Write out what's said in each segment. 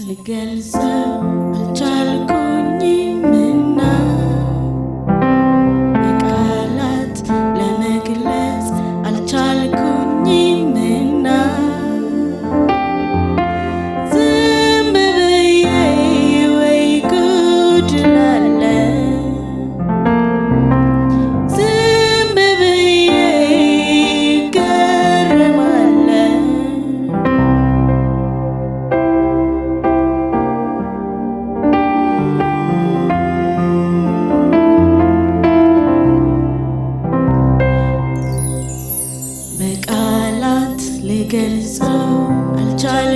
ልገልጸው አልቻልኩኝምና በቃላት ለመግለጽ አልቻልኩኝምና ዝም ብዬ ወይ ጉድ እላለሁ ዝም ብዬ እገረማለሁ በቃላት ልገልጸው አልቻልኩኝምና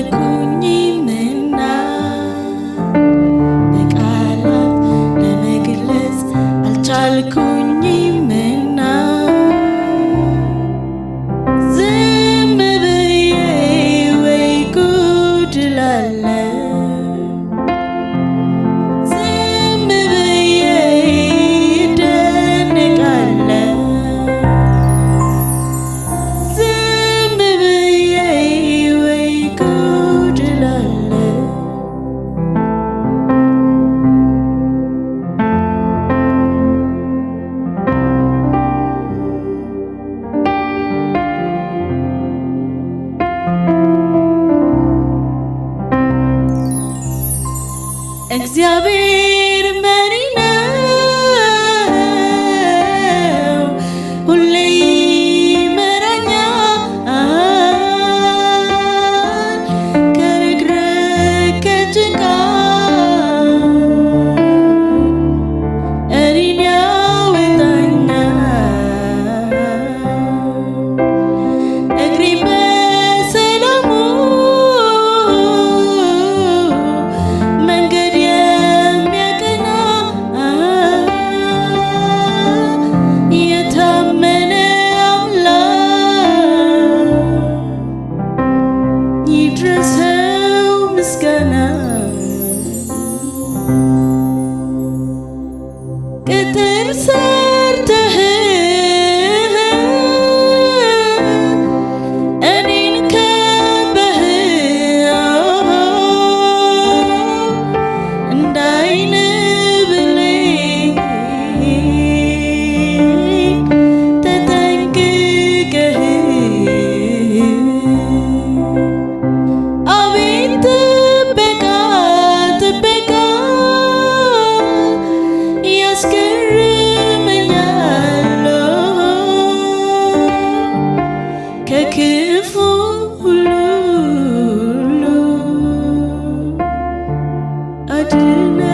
በቃላት ለመግለጽ አልቻልኩኝምና ዝም ብዬ ወይ ጉድ እላለሁ ዝም ብዬ እደነቃለሁ ዝም ብዬ ወይ ጉድ እላለሁ እግዚአብሔር መሪ ነው ሁሌ ይመራኛል ከርግረግ ከጭቃ እኔን ያወጣኛል እግሬን በሰላሙ መንገድ የሚያቀና የታመነ አምላክ ይድረሰው ምስጋና ቅጥር ሰርተህ እኔን ከበህ እንዳይን ብሌን ተጠንቅቀህ አቤት ጥበቃ ጥበቃ ያስገርመኛል ከክፉ ሁሉ አድነኝ